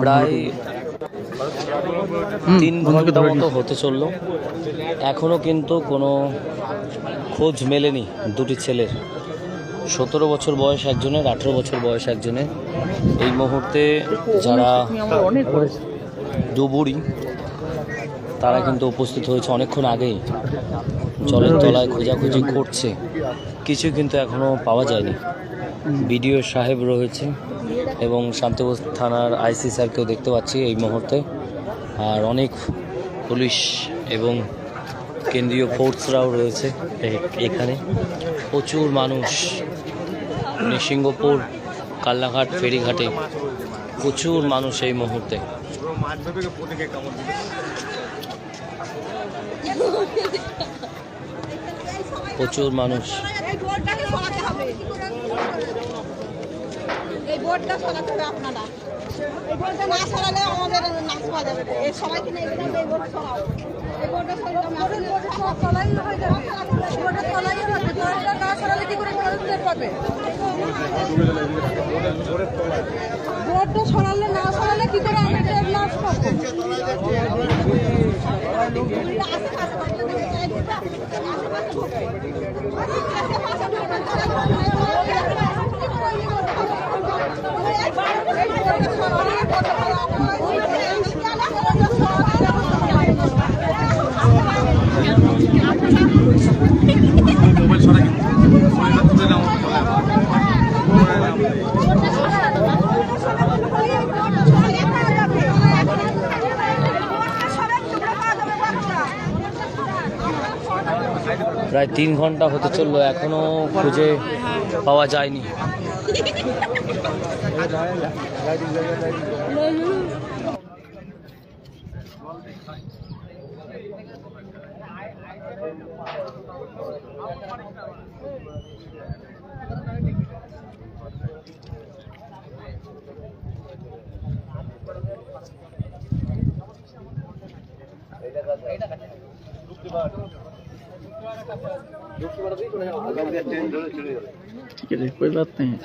প্রায় 3 ঘন্টা মতো হতে চললো, এখনও কিন্তু কোনো খোঁজ মেলেনি দুটি ছেলের। 17 বছর বয়স একজনের, 18 বছর বয়স একজনের। এই মুহূর্তে যারা ডুবুরি তারা কিন্তু উপস্থিত হয়েছে অনেকক্ষণ আগেই, জলের তলায় খোঁজাখুঁজি করছে, কিছু কিন্তু এখনও পাওয়া যায়নি। বিডিও সাহেব রয়েছে এবং শান্তিপুর থানার আইসি স্যারকেও দেখতে পাচ্ছি এই মুহূর্তে, আর অনেক পুলিশ এবং কেন্দ্রীয় ফোর্সরাও রয়েছে এখানে। প্রচুর মানুষ নৃসিংহপুর কাল্লাঘাট ফেরিঘাটে প্রচুর মানুষ এই মুহূর্তে। প্রচুর মানুষ। এই বোর্ডটা সরাতে হবে আপনারা, এই বোর্ডটা না সরালে আমাদের নাচ পাওয়া যাবে। এই সবাইকে নিয়ে গেলাম, এই বোর্ড সরাও, এই বোর্ডটা সরালে আমাদের তলাই হয়ে যাবে, বোর্ডটা তলাই হবে, বোর্ডটা না সরালে কি করে চলতে পারবে? বোর্ডটা সরালে না সরালে কি করে আমরা নাচ পাবো? প্রায় 3 ঘন্টা হতে চললো, এখনো খুঁজে পাওয়া যায়নি। ठीक है, कोई बात नहीं है।